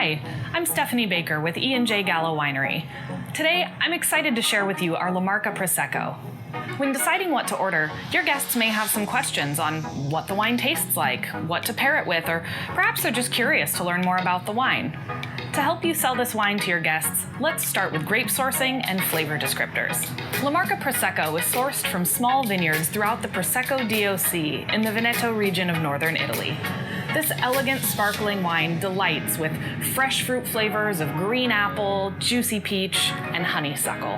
Hi, I'm Stephanie Baker with E&J Gallo Winery. Today, I'm excited to share with you our La Marca Prosecco. When deciding what to order, your guests may have some questions on what the wine tastes like, what to pair it with, or perhaps they're just curious to learn more about the wine. To help you sell this wine to your guests, let's start with grape sourcing and flavor descriptors. La Marca Prosecco is sourced from small vineyards throughout the Prosecco DOC in the Veneto region of northern Italy. This elegant, sparkling wine delights with fresh fruit flavors of green apple, juicy peach, and honeysuckle.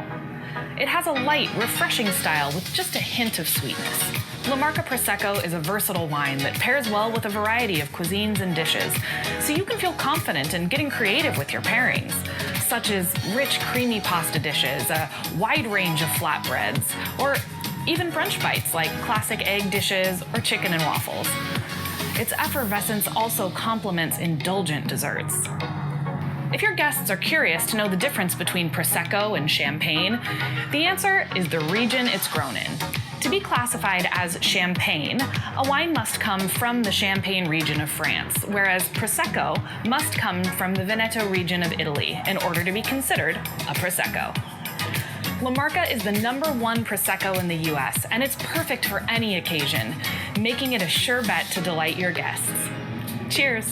It has a light, refreshing style with just a hint of sweetness. La Marca Prosecco is a versatile wine that pairs well with a variety of cuisines and dishes, so you can feel confident in getting creative with your pairings, such as rich, creamy pasta dishes, a wide range of flatbreads, or even brunch bites like classic egg dishes or chicken and waffles. Its effervescence also complements indulgent desserts. If your guests are curious to know the difference between Prosecco and Champagne, the answer is the region it's grown in. To be classified as Champagne, a wine must come from the Champagne region of France, whereas Prosecco must come from the Veneto region of Italy in order to be considered a Prosecco. La Marca is the #1 Prosecco in the US, and it's perfect for any occasion, making it a sure bet to delight your guests. Cheers!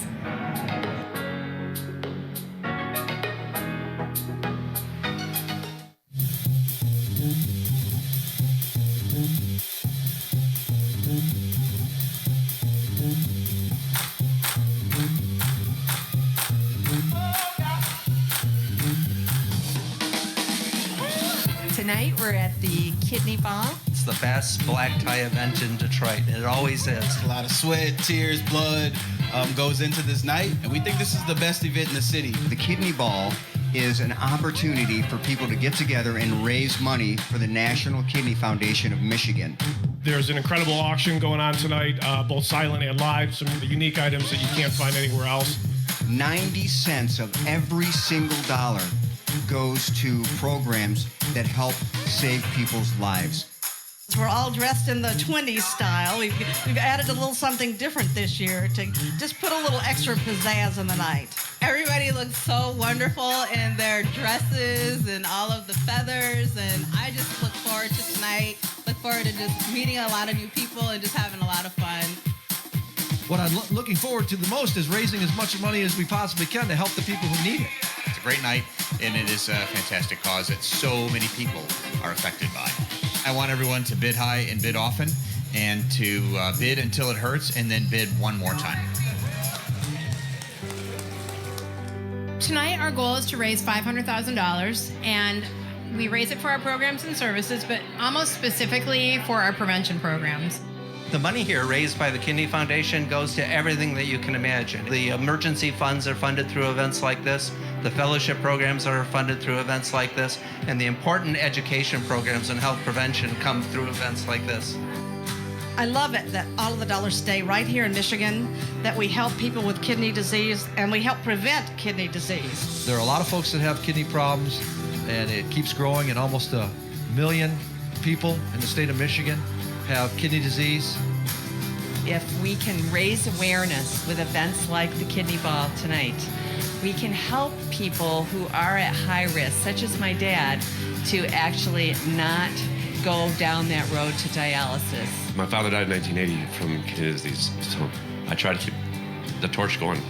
Tonight we're at the Kidney Ball. It's the best black tie event in Detroit, and it always is. A lot of sweat, tears, blood goes into this night, and we think this is the best event in the city. The Kidney Ball is an opportunity for people to get together and raise money for the National Kidney Foundation of Michigan. There's an incredible auction going on tonight, both silent and live, some unique items that you can't find anywhere else. 90 cents of every single dollar goes to programs that help save people's lives. We're all dressed in the 20s style. We've added a little something different this year to just put a little extra pizzazz in the night. Everybody looks so wonderful in their dresses and all of the feathers, and I just look forward to tonight. Look forward to just meeting a lot of new people and just having a lot of fun. What I'm looking forward to the most is raising as much money as we possibly can to help the people who need it. It's a great night, and it is a fantastic cause that so many people are affected by. I want everyone to bid high and bid often, and to bid until it hurts, and then bid one more time. Tonight, our goal is to raise $500,000, and we raise it for our programs and services, but almost specifically for our prevention programs. The money here raised by the Kidney Foundation goes to everything that you can imagine. The emergency funds are funded through events like this. The fellowship programs are funded through events like this. And the important education programs and health prevention come through events like this. I love it that all of the dollars stay right here in Michigan, that we help people with kidney disease, and we help prevent kidney disease. There are a lot of folks that have kidney problems, and it keeps growing, and almost 1 million people in the state of Michigan have kidney disease. If we can raise awareness with events like the Kidney Ball tonight, we can help people who are at high risk, such as my dad, to actually not go down that road to dialysis. My father died in 1980 from kidney disease, so I try to keep the torch going.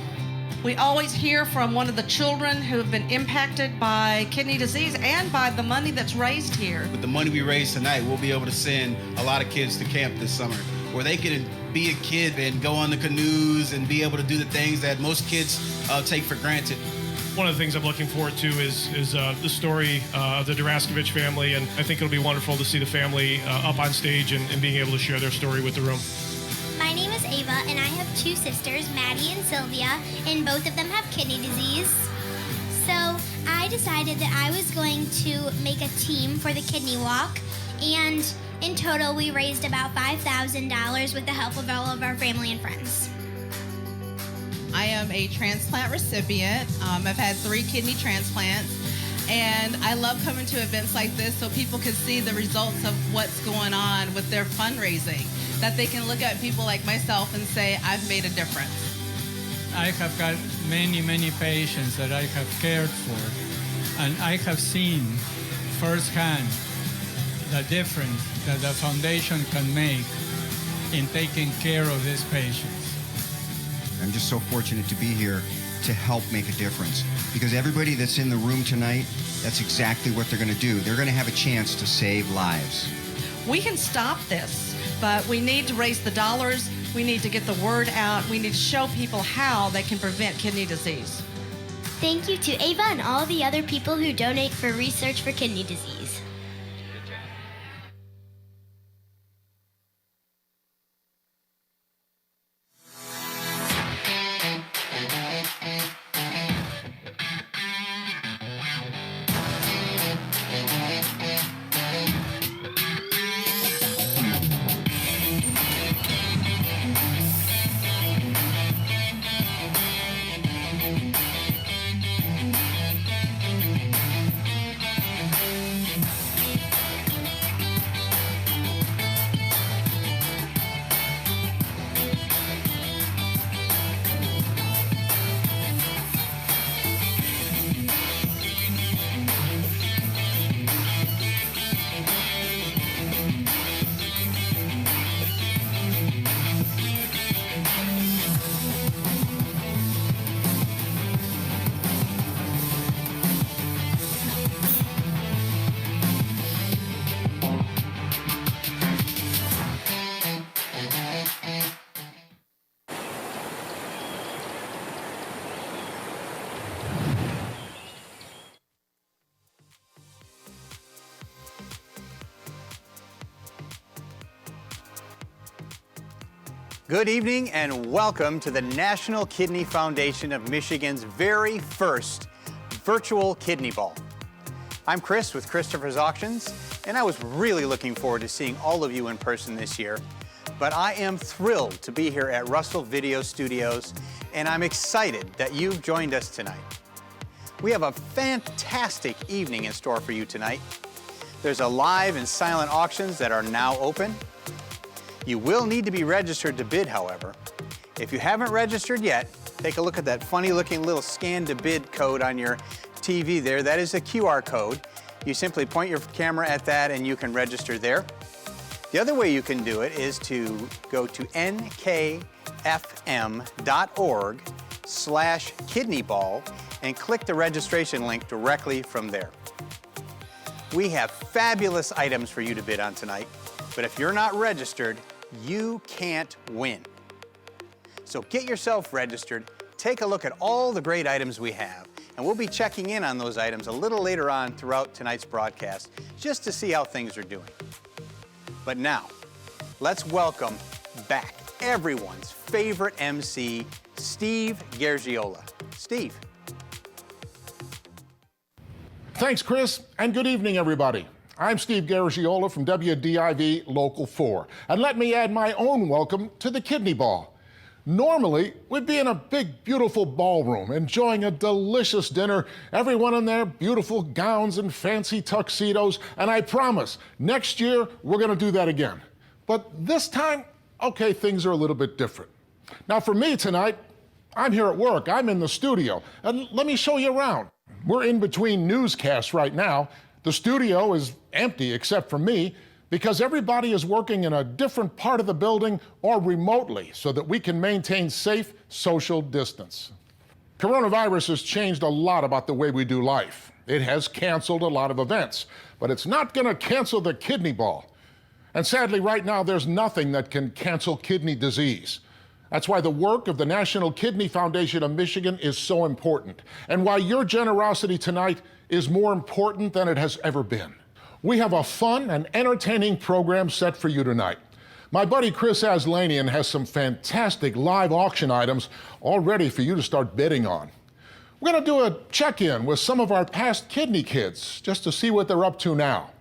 We always hear from one of the children who have been impacted by kidney disease and by the money that's raised here. With the money we raise tonight, we'll be able to send a lot of kids to camp this summer, where they can be a kid and go on the canoes and be able to do the things that most kids take for granted. One of the things I'm looking forward to is the story of the Duraskovich family, and I think it'll be wonderful to see the family up on stage and being able to share their story with the room. My name is Ava, and I have 2 sisters, Maddie and Sylvia, and both of them have kidney disease. So I decided that I was going to make a team for the Kidney Walk, and in total we raised about $5,000 with the help of all of our family and friends. I am a transplant recipient. I've had 3 kidney transplants, and I love coming to events like this so people can see the results of what's going on with their fundraising, that they can look at people like myself and say, I've made a difference. I have got many, many patients that I have cared for, and I have seen firsthand the difference that the foundation can make in taking care of these patients. I'm just so fortunate to be here to help make a difference, because everybody that's in the room tonight, that's exactly what they're going to do. They're going to have a chance to save lives. We can stop this, but we need to raise the dollars. We need to get the word out. We need to show people how they can prevent kidney disease. Thank you to Ava and all the other people who donate for research for kidney disease. Good evening and welcome to the National Kidney Foundation of Michigan's very first virtual kidney ball. I'm Chris with Christopher's Auctions, and I was really looking forward to seeing all of you in person this year. But I am thrilled to be here at Russell Video Studios, and I'm excited that you've joined us tonight. We have a fantastic evening in store for you tonight. There's a live and silent auctions that are now open. You will need to be registered to bid, however. If you haven't registered yet, take a look at that funny looking little scan to bid code on your TV there. That is a QR code. You simply point your camera at that and you can register there. The other way you can do it is to go to nkfm.org/kidneyball and click the registration link directly from there. We have fabulous items for you to bid on tonight, but if you're not registered, you can't win. So get yourself registered, take a look at all the great items we have, and we'll be checking in on those items a little later on throughout tonight's broadcast, just to see how things are doing. But now, let's welcome back everyone's favorite MC, Steve Garagiola. Steve. Thanks, Chris, and good evening, everybody. I'm Steve Garagiola from WDIV Local 4, and let me add my own welcome to the Kidney Ball. Normally, we'd be in a big, beautiful ballroom, enjoying a delicious dinner, everyone in their beautiful gowns and fancy tuxedos, and I promise, next year, we're gonna do that again. But this time, okay, things are a little bit different. Now for me tonight, I'm here at work, I'm in the studio, and let me show you around. We're in between newscasts right now. The studio is empty except for me because everybody is working in a different part of the building or remotely so that we can maintain safe social distance. Coronavirus has changed a lot about the way we do life. It has canceled a lot of events, but it's not going to cancel the Kidney Ball. And sadly, right now, there's nothing that can cancel kidney disease. That's why the work of the National Kidney Foundation of Michigan is so important, and why your generosity tonight is more important than it has ever been. We have a fun and entertaining program set for you tonight. My buddy Chris Aslanian has some fantastic live auction items all ready for you to start bidding on. We're gonna do a check-in with some of our past kidney kids just to see what they're up to now.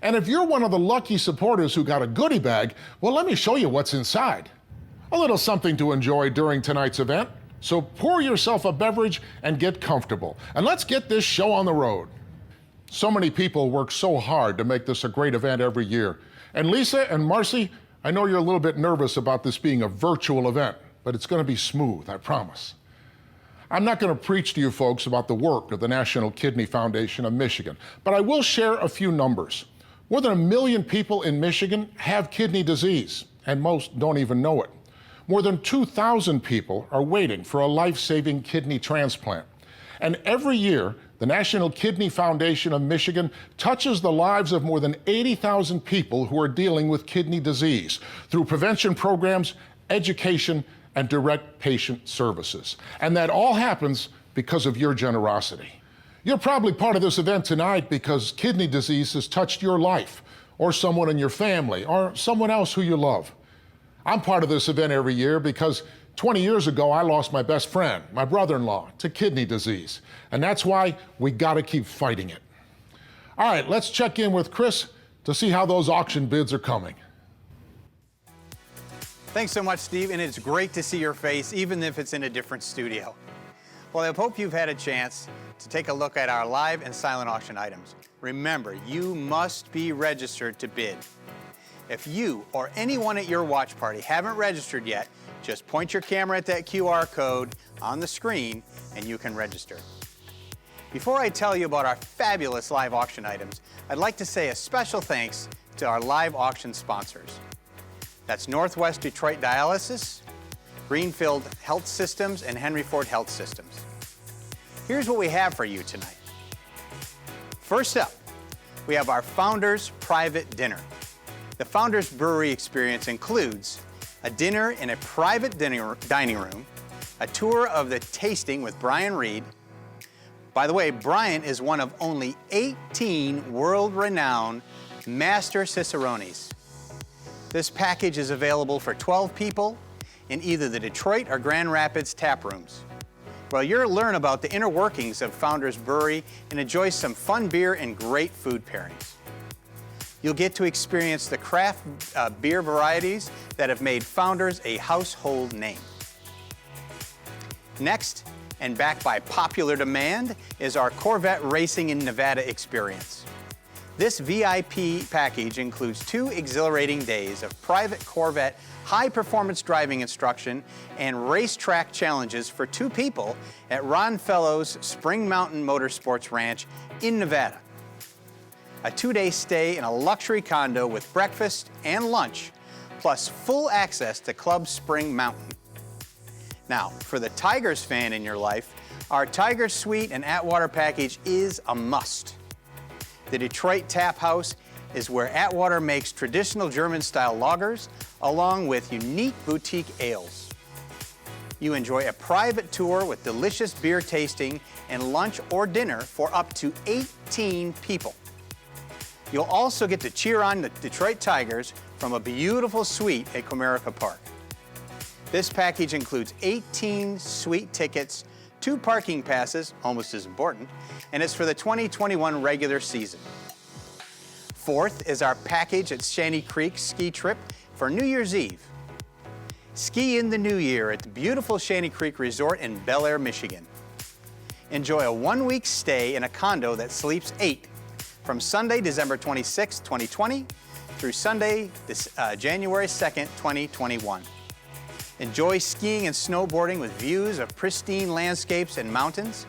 And if you're one of the lucky supporters who got a goodie bag, well, let me show you what's inside. A little something to enjoy during tonight's event. So pour yourself a beverage and get comfortable. And let's get this show on the road. So many people work so hard to make this a great event every year. And Lisa and Marcy, I know you're a little bit nervous about this being a virtual event, but it's going to be smooth, I promise. I'm not going to preach to you folks about the work of the National Kidney Foundation of Michigan, but I will share a few numbers. More than 1 million people in Michigan have kidney disease, and most don't even know it. More than 2,000 people are waiting for a life-saving kidney transplant. And every year, the National Kidney Foundation of Michigan touches the lives of more than 80,000 people who are dealing with kidney disease through prevention programs, education, and direct patient services. And that all happens because of your generosity. You're probably part of this event tonight because kidney disease has touched your life, or someone in your family, or someone else who you love. I'm part of this event every year because 20 years ago, I lost my best friend, my brother-in-law, to kidney disease. And that's why we gotta keep fighting it. All right, let's check in with Chris to see how those auction bids are coming. Thanks so much, Steve, and it's great to see your face, even if it's in a different studio. Well, I hope you've had a chance to take a look at our live and silent auction items. Remember, you must be registered to bid. If you or anyone at your watch party haven't registered yet, just point your camera at that QR code on the screen and you can register. Before I tell you about our fabulous live auction items, I'd like to say a special thanks to our live auction sponsors. That's Northwest Detroit Dialysis, Greenfield Health Systems, and Henry Ford Health Systems. Here's what we have for you tonight. First up, we have our Founders Private Dinner. The Founders Brewery experience includes a dinner in a private dining room, a tour of the tasting with Brian Reed. By the way, Brian is one of only 18 world-renowned master cicerones. This package is available for 12 people in either the Detroit or Grand Rapids tap rooms. Well, you'll learn about the inner workings of Founders Brewery and enjoy some fun beer and great food pairings. You'll get to experience the craft beer varieties that have made Founders a household name. Next, and backed by popular demand, is our Corvette Racing in Nevada experience. This VIP package includes 2 exhilarating days of private Corvette high-performance driving instruction and racetrack challenges for 2 people at Ron Fellows Spring Mountain Motorsports Ranch in Nevada. A 2-day stay in a luxury condo with breakfast and lunch, plus full access to Club Spring Mountain. Now, for the Tigers fan in your life, our Tiger Suite and Atwater package is a must. The Detroit Tap House is where Atwater makes traditional German-style lagers along with unique boutique ales. You enjoy a private tour with delicious beer tasting and lunch or dinner for up to 18 people. You'll also get to cheer on the Detroit Tigers from a beautiful suite at Comerica Park. This package includes 18 suite tickets, 2 parking passes, almost as important, and it's for the 2021 regular season. Fourth is our package at Shanty Creek ski trip for New Year's Eve. Ski in the new year at the beautiful Shanty Creek Resort in Bel Air, Michigan. Enjoy a 1-week stay in a condo that sleeps 8 from Sunday, December 26, 2020 through Sunday, January 2nd, 2021. Enjoy skiing and snowboarding with views of pristine landscapes and mountains,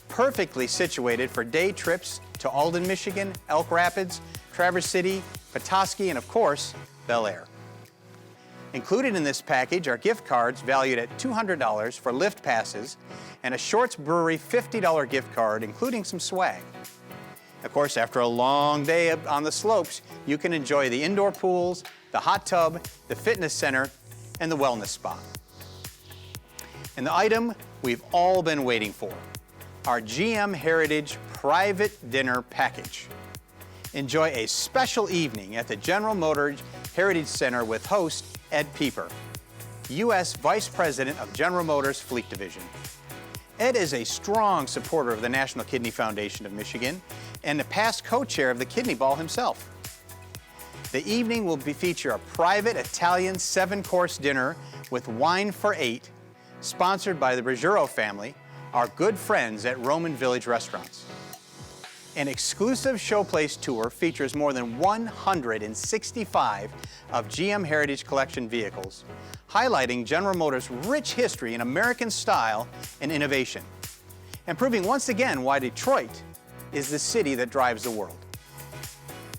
perfectly situated for day trips to Alden, Michigan, Elk Rapids, Traverse City, Petoskey, and of course, Bel Air. Included in this package are gift cards valued at $200 for lift passes and a Shorts Brewery $50 gift card, including some swag. Of course, after a long day on the slopes, you can enjoy the indoor pools, the hot tub, the fitness center, and the wellness spa. And the item we've all been waiting for, our GM Heritage Private Dinner Package. Enjoy a special evening at the General Motors Heritage Center with host Ed Pieper, U.S. Vice President of General Motors Fleet Division. Ed is a strong supporter of the National Kidney Foundation of Michigan and a past co-chair of the Kidney Ball himself. The evening will feature a private Italian 7-course dinner with wine for 8, sponsored by the Bergero family, our good friends at Roman Village Restaurants. An exclusive showplace tour features more than 165 of GM Heritage Collection vehicles, highlighting General Motors' rich history in American style and innovation, and proving once again why Detroit is the city that drives the world.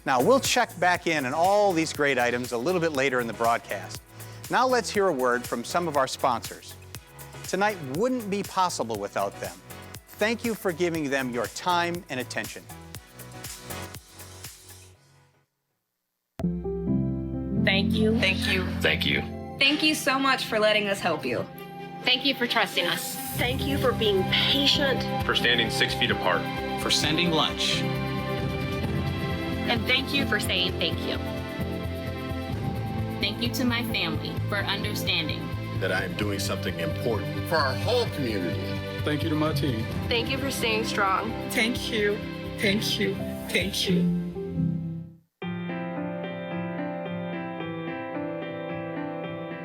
Now, we'll check back in on all these great items a little bit later in the broadcast. Now let's hear a word from some of our sponsors. Tonight wouldn't be possible without them. Thank you for giving them your time and attention. Thank you. Thank you. Thank you. Thank you so much for letting us help you. Thank you for trusting us. Thank you for being patient. For standing 6 feet apart. For sending lunch. And thank you for saying thank you. Thank you to my family for understanding that I am doing something important for our whole community. Thank you to my team. Thank you for staying strong. Thank you. Thank you. Thank you.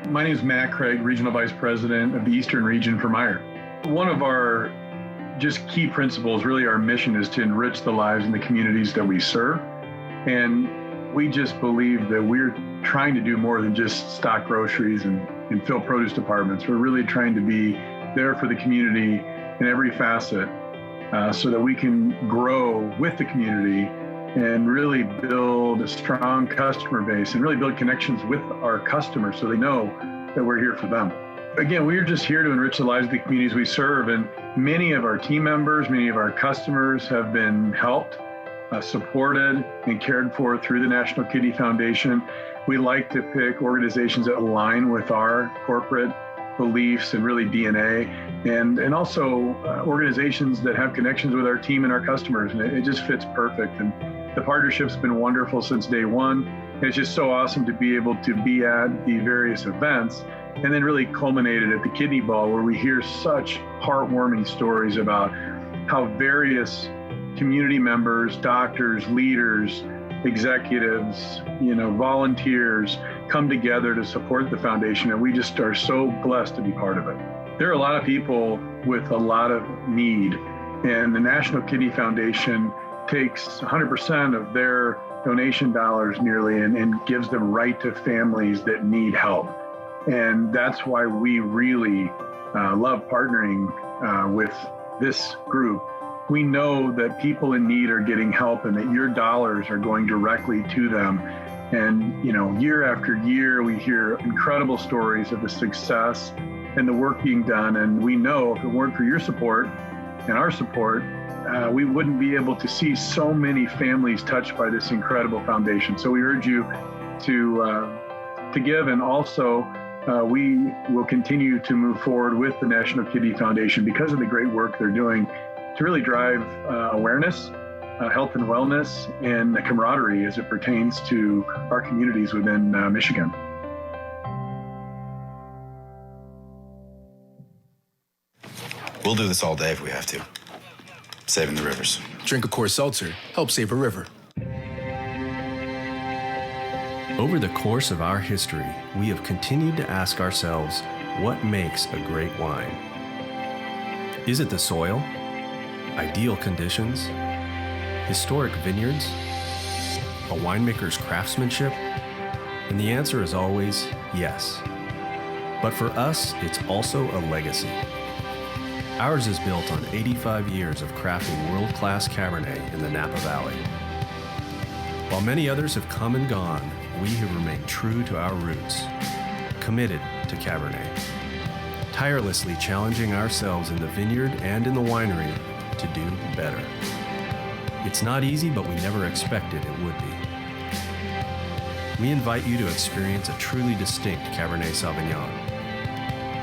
My name is Matt Craig, Regional Vice President of the Eastern Region for Meijer. One of our just key principles, really our mission, is to enrich the lives in the communities that we serve. And we just believe that we're trying to do more than just stock groceries and fill produce departments. We're really trying to be there for the community in every facet so that we can grow with the community and really build a strong customer base and really build connections with our customers so they know that we're here for them. Again, we're just here to enrich the lives of the communities we serve, and many of our team members, many of our customers have been helped, supported, and cared for through the National Kidney Foundation. We like to pick organizations that align with our corporate beliefs and really DNA, and also organizations that have connections with our team and our customers, and it just fits perfect. And the partnership's been wonderful since day one. And it's just so awesome to be able to be at the various events and then really culminated at the Kidney Ball, where we hear such heartwarming stories about how various community members, doctors, leaders, executives, volunteers come together to support the foundation, and we just are so blessed to be part of it. There are a lot of people with a lot of need, and the National Kidney Foundation takes 100% of their donation dollars nearly and gives them right to families that need help. And that's why we really love partnering with this group. We know that people in need are getting help and that your dollars are going directly to them. And, year after year, we hear incredible stories of the success and the work being done. And we know if it weren't for your support and our support, we wouldn't be able to see so many families touched by this incredible foundation. So we urge you to give, and also we will continue to move forward with the National Kidney Foundation because of the great work they're doing to really drive awareness, health and wellness, and the camaraderie as it pertains to our communities within Michigan. We'll do this all day if we have to. Saving the rivers. Drink a Coors Seltzer. Help save a river. Over the course of our history, we have continued to ask ourselves, what makes a great wine? Is it the soil? Ideal conditions? Historic vineyards? A winemaker's craftsmanship? And the answer is always yes. But for us, it's also a legacy. Ours is built on 85 years of crafting world-class Cabernet in the Napa Valley. While many others have come and gone, we have remained true to our roots, committed to Cabernet, tirelessly challenging ourselves in the vineyard and in the winery to do better. It's not easy, but we never expected it would be. We invite you to experience a truly distinct Cabernet Sauvignon.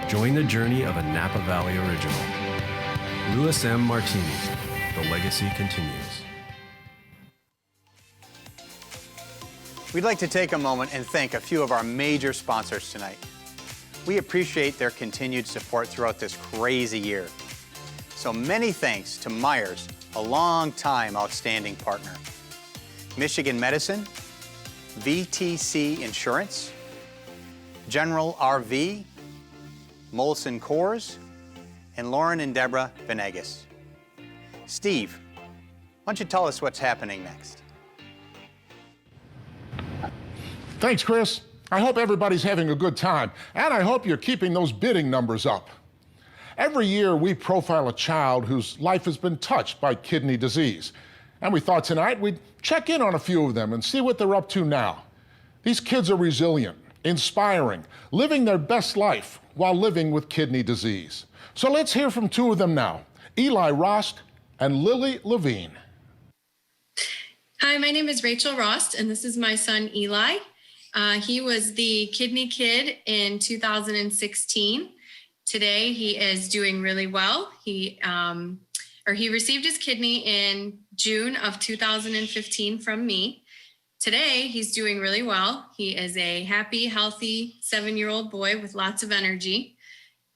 Join the journey of a Napa Valley original. Louis M. Martini, the legacy continues. We'd like to take a moment and thank a few of our major sponsors tonight. We appreciate their continued support throughout this crazy year. So many thanks to Meijers, a long-time outstanding partner, Michigan Medicine, VTC Insurance, General RV, Molson Coors, and Lauren and Deborah Venegas. Steve, why don't you tell us what's happening next? Thanks, Chris. I hope everybody's having a good time, and I hope you're keeping those bidding numbers up. Every year, we profile a child whose life has been touched by kidney disease. And we thought tonight we'd check in on a few of them and see what they're up to now. These kids are resilient, inspiring, living their best life while living with kidney disease. So let's hear from two of them now, Eli Rost and Lily Levine. Hi, my name is Rachel Rost, and this is my son, Eli. He was the kidney kid in 2016. Today, he is doing really well. He received his kidney in June of 2015 from me. Today, he's doing really well. He is a happy, healthy 7-year-old boy with lots of energy.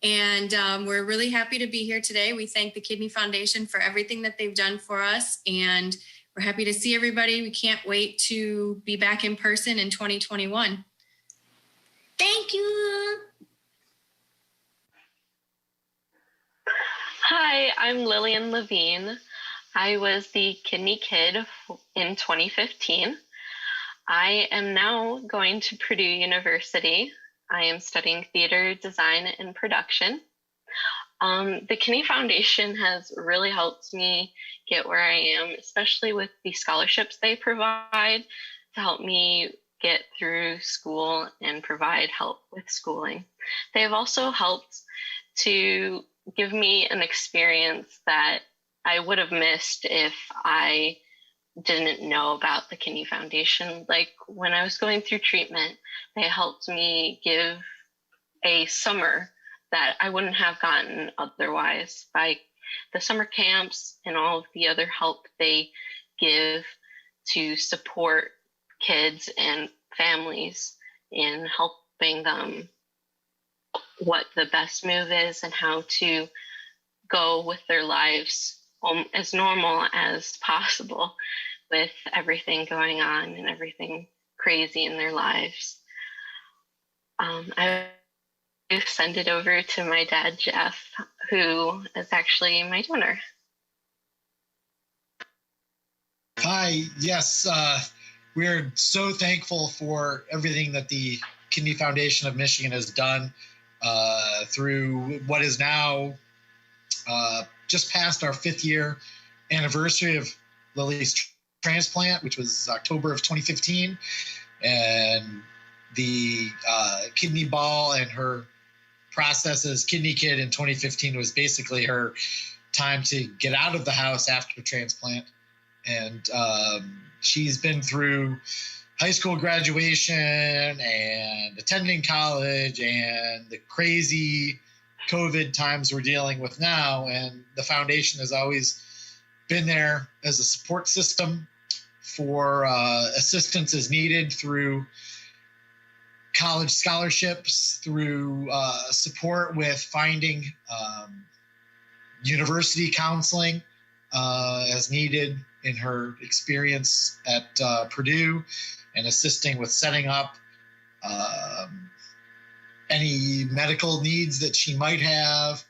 And we're really happy to be here today. We thank the Kidney Foundation for everything that they've done for us. And we're happy to see everybody. We can't wait to be back in person in 2021. Thank you. Hi, I'm Lillian Levine. I was the kidney kid in 2015. I am now going to Purdue University. I am studying theater design and production. The Kidney Foundation has really helped me get where I am, especially with the scholarships they provide to help me get through school and provide help with schooling. They have also helped to give me an experience that I would have missed if I didn't know about the Kidney Foundation. Like when I was going through treatment, they helped me give a summer that I wouldn't have gotten otherwise by the summer camps and all of the other help they give to support kids and families in helping them what the best move is and how to go with their lives as normal as possible with everything going on and everything crazy in their lives. I send it over to my dad, Jeff, who is actually my donor. Hi, yes, we're so thankful for everything that the Kidney Foundation of Michigan has done through what is now just past our 5th year anniversary of Lily's transplant, which was October of 2015. And the kidney ball and her process as kidney kid in 2015 was basically her time to get out of the house after transplant. And she's been through high school graduation and attending college and the crazy COVID times we're dealing with now. And the foundation has always been there as a support system for assistance as needed through college scholarships, through support with finding university counseling as needed in her experience at Purdue, and assisting with setting up any medical needs that she might have,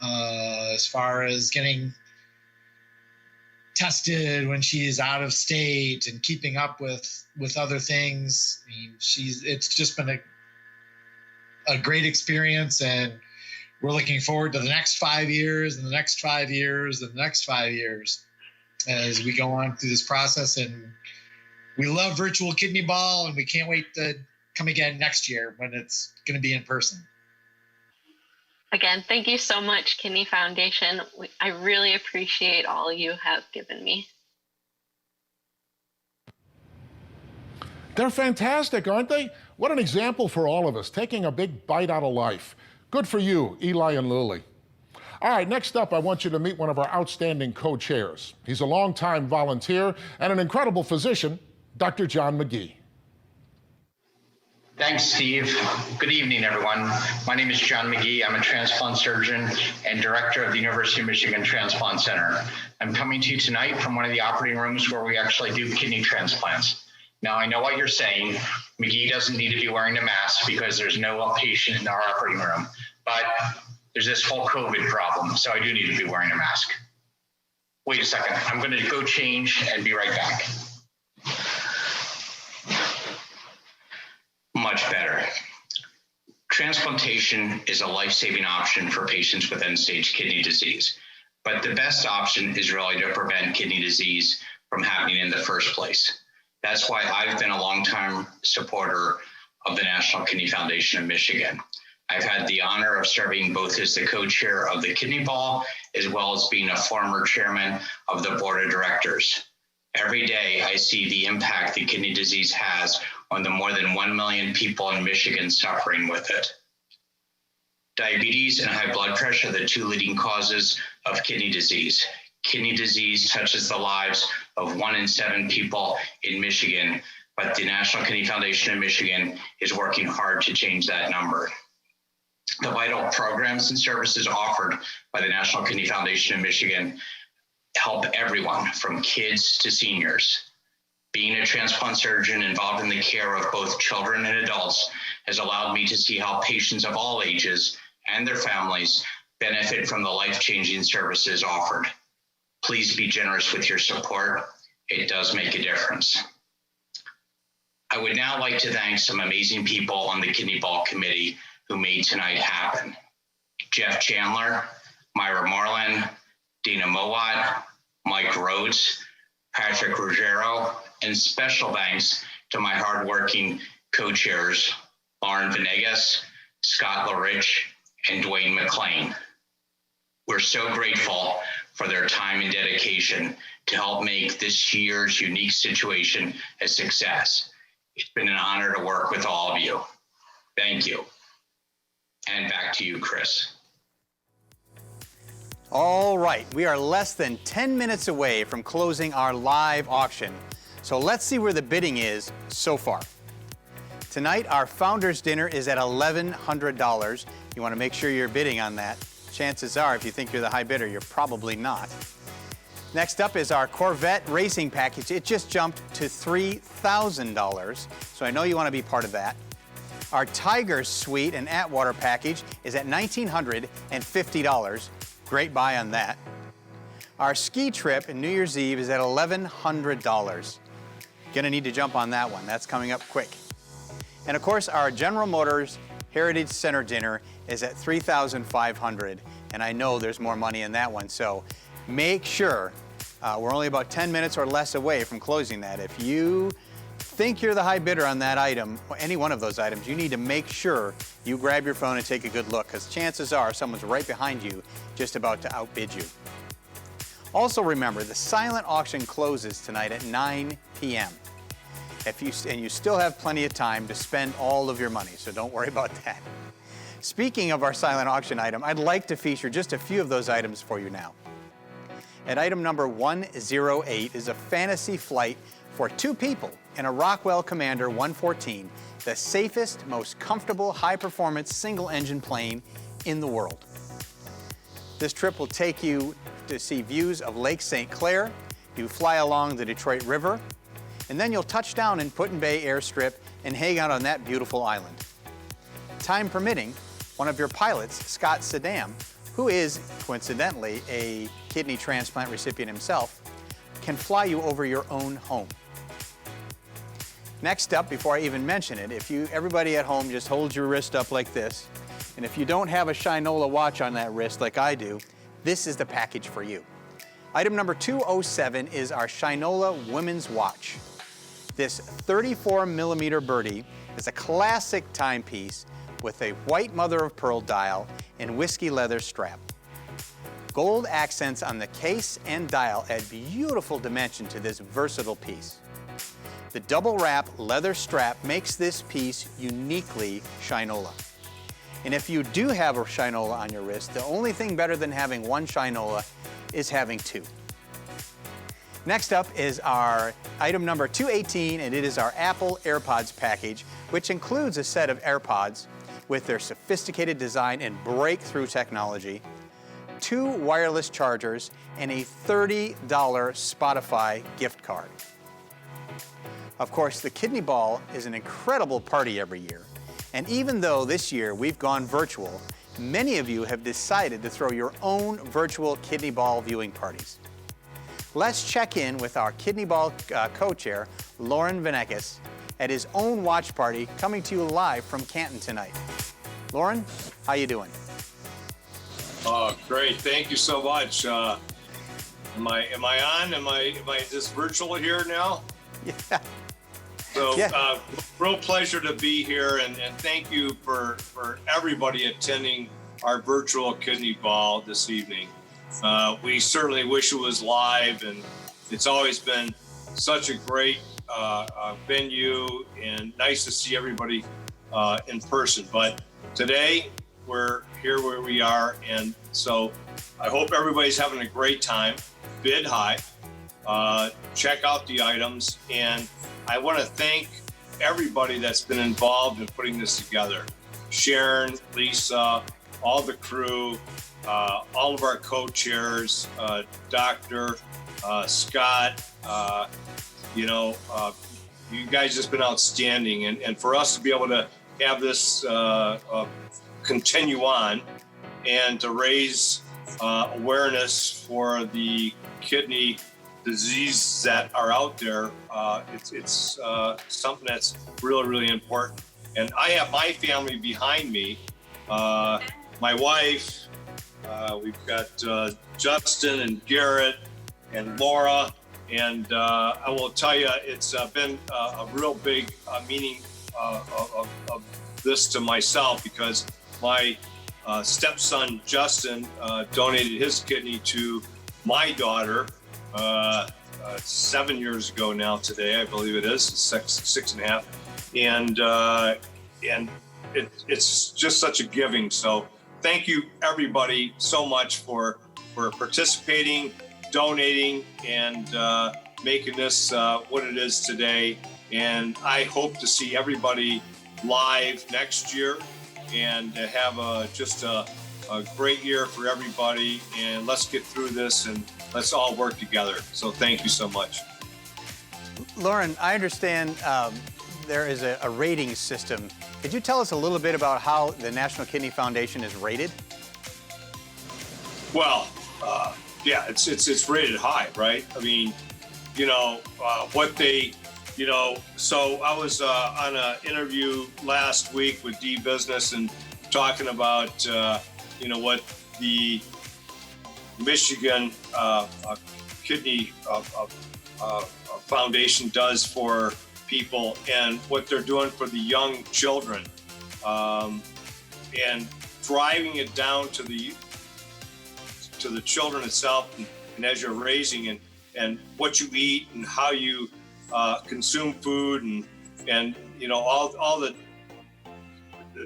as far as getting tested when she's out of state and keeping up with other things. I mean, it's just been a great experience, and we're looking forward to the next 5 years and the next 5 years and the next 5 years as we go on through this process. And we love virtual kidney ball, and we can't wait to come again next year when it's going to be in person. Again, thank you so much, Kidney Foundation. I really appreciate all you have given me. They're fantastic, aren't they? What an example for all of us, taking a big bite out of life. Good for you, Eli and Lily. All right, next up, I want you to meet one of our outstanding co-chairs. He's a longtime volunteer and an incredible physician, Dr. John McGee. Thanks, Steve. Good evening, everyone. My name is John McGee. I'm a transplant surgeon and director of the University of Michigan Transplant Center. I'm coming to you tonight from one of the operating rooms where we actually do kidney transplants. Now, I know what you're saying. McGee doesn't need to be wearing a mask because there's no patient in our operating room, but there's this whole COVID problem, so I do need to be wearing a mask. Wait a second. I'm going to go change and be right back. Much better. Transplantation is a life-saving option for patients with end-stage kidney disease, but the best option is really to prevent kidney disease from happening in the first place. That's why I've been a longtime supporter of the National Kidney Foundation of Michigan. I've had the honor of serving both as the co-chair of the Kidney Ball, as well as being a former chairman of the board of directors. Every day I see the impact that kidney disease has on the more than 1 million people in Michigan suffering with it. Diabetes and high blood pressure are the two leading causes of kidney disease. Kidney disease touches the lives of 1 in 7 people in Michigan, but the National Kidney Foundation of Michigan is working hard to change that number. The vital programs and services offered by the National Kidney Foundation of Michigan help everyone from kids to seniors. Being a transplant surgeon involved in the care of both children and adults has allowed me to see how patients of all ages and their families benefit from the life-changing services offered. Please be generous with your support. It does make a difference. I would now like to thank some amazing people on the Kidney Ball Committee who made tonight happen. Jeff Chandler, Myra Moreland, Dina Mowat, Mike Rhodes, Patrick Ruggiero, and special thanks to my hardworking co-chairs, Lauren Venegas, Scott LaRich, and Dwayne McLean. We're so grateful for their time and dedication to help make this year's unique situation a success. It's been an honor to work with all of you. Thank you. And back to you, Chris. All right, we are less than 10 minutes away from closing our live auction. So let's see where the bidding is so far. Tonight, our Founders Dinner is at $1,100. You want to make sure you're bidding on that. Chances are, if you think you're the high bidder, you're probably not. Next up is our Corvette Racing Package. It just jumped to $3,000, so I know you want to be part of that. Our Tiger Suite and Atwater Package is at $1,950. Great buy on that. Our ski trip in New Year's Eve is at $1,100. Gonna need to jump on that one. That's coming up quick. And of course, our General Motors Heritage Center dinner is at $3,500, and I know there's more money in that one, so make sure, we're only about 10 minutes or less away from closing that. If you think you're the high bidder on that item, or any one of those items, you need to make sure you grab your phone and take a good look, because chances are someone's right behind you just about to outbid you. Also remember, the silent auction closes tonight at 9 p.m. And you still have plenty of time to spend all of your money, so don't worry about that. Speaking of our silent auction item, I'd like to feature just a few of those items for you now. At item number 108 is a fantasy flight for 2 people in a Rockwell Commander 114, the safest, most comfortable, high-performance single-engine plane in the world. This trip will take you to see views of Lake St. Clair. You fly along the Detroit River, and then you'll touch down in Put-in-Bay Airstrip and hang out on that beautiful island. Time permitting, one of your pilots, Scott Saddam, who is, coincidentally, a kidney transplant recipient himself, can fly you over your own home. Next up, before I even mention it, everybody at home just holds your wrist up like this, and if you don't have a Shinola watch on that wrist like I do, this is the package for you. Item number 207 is our Shinola Women's Watch. This 34mm birdie is a classic timepiece with a white mother-of-pearl dial and whiskey leather strap. Gold accents on the case and dial add beautiful dimension to this versatile piece. The double wrap leather strap makes this piece uniquely Shinola. And if you do have a Shinola on your wrist, the only thing better than having one Shinola is having 2. Next up is our item number 218, and it is our Apple AirPods package, which includes a set of AirPods with their sophisticated design and breakthrough technology, 2 wireless chargers, and a $30 Spotify gift card. Of course, the Kidney Ball is an incredible party every year. And even though this year we've gone virtual, many of you have decided to throw your own virtual Kidney Ball viewing parties. let's check in with our Kidney Ball co-chair, Lauren Vanekis, at his own watch party coming to you live from Canton tonight. Lauren, how you doing? Oh, great. Thank you so much. Am I on? Am I just virtual here now? Yeah. So, Yeah. Real pleasure to be here, and thank you for everybody attending our virtual Kidney Ball this evening. We certainly wish it was live, and it's always been such a great venue, and nice to see everybody in person. But today, we're here where we are, and so I hope everybody's having a great time. Bid high. Check out the items, and I want to thank everybody that's been involved in putting this together. Sharon, Lisa, all the crew, all of our co-chairs, Dr. Scott, you guys just been outstanding. And for us to be able to have this continue on and to raise awareness for the kidney diseases that are out there, it's something that's really, really important. And I have my family behind me, my wife, we've got Justin and Garrett and Laura, and I will tell you, it's been a real big meaning of this to myself, because my stepson Justin donated his kidney to my daughter 7 years ago now today, I believe it is, six and a half, and it's just such a giving. So thank you everybody so much for participating, donating, and making this what it is today. And I hope to see everybody live next year, and have just a great year for everybody. And let's get through this, and let's all work together. So thank you so much. Lauren, I understand there is a rating system. Could you tell us a little bit about how the National Kidney Foundation is rated? Well, yeah, it's rated high, right? I mean, what they, so I was on an interview last week with D-Business and talking about, what the Michigan Kidney Foundation does for people, and what they're doing for the young children, and driving it down to the children itself, and as you're raising, and what you eat and how you consume food, and all the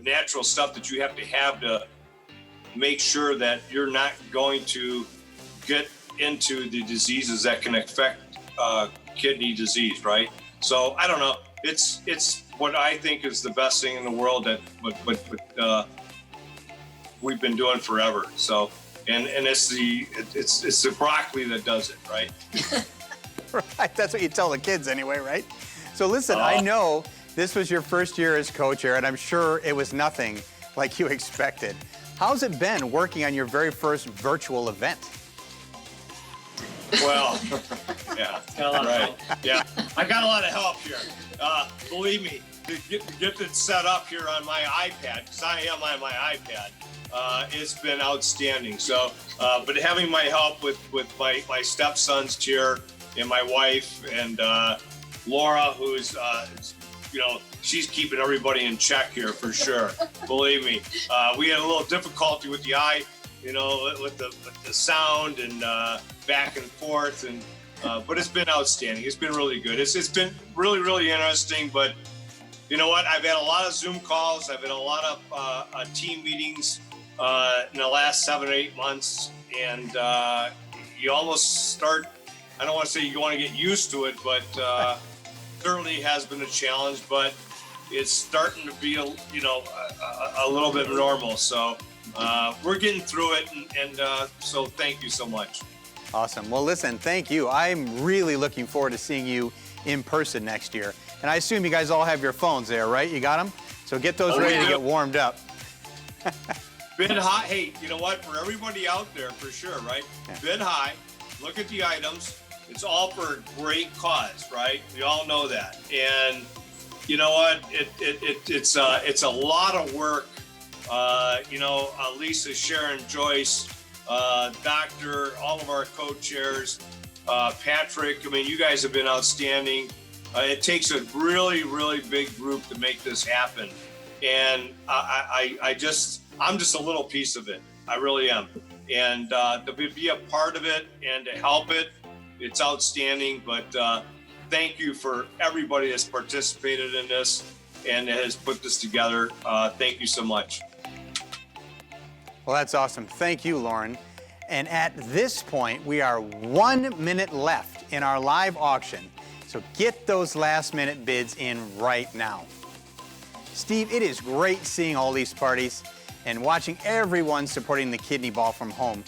natural stuff that you have to make sure that you're not going to get into the diseases that can affect kidney disease, right? So I don't know. It's what I think is the best thing in the world that what we've been doing forever. So and it's the broccoli that does it, right? Right. That's what you tell the kids anyway, right? So listen, I know this was your first year as co-chair, and I'm sure it was nothing like you expected. How's it been working on your very first virtual event? Well, yeah, right. Yeah, I got a lot of help here. Believe me, to get it set up here on my iPad, because I am on my iPad, it's been outstanding. So, but having my help with my stepsons here, and my wife, and Laura, who's she's keeping everybody in check here for sure. Believe me, we had a little difficulty with the with the sound and back and forth, and but it's been outstanding. It's been really good. It's been really, really interesting. But you know what? I've had a lot of Zoom calls. I've had a lot of team meetings in the last 7 or 8 months, and you almost start. I don't want to say you want to get used to it, but certainly has been a challenge. But it's starting to be a little bit normal. So we're getting through it, and so thank you so much. Awesome. Well, listen, thank you. I'm really looking forward to seeing you in person next year. And I assume you guys all have your phones there, right? You got them? So get those ready to get warmed up. Bid high. Hey, you know what? For everybody out there, for sure, right? Yeah. Bid high. Look at the items. it's all for a great cause, right? We all know that. And you know what? It's a lot of work. Lisa, Sharon, Joyce, Doctor, all of our co-chairs, Patrick. I mean, you guys have been outstanding. It takes a really, really big group to make this happen. And I'm just a little piece of it. I really am. And to be a part of it and to help it, it's outstanding. But thank you for everybody that's participated in this and has put this together. Thank you so much. Well, that's awesome. Thank you, Lauren. And at this point, we are 1 minute left in our live auction. So get those last-minute bids in right now. Steve, it is great seeing all these parties and watching everyone supporting the Kidney Ball from home.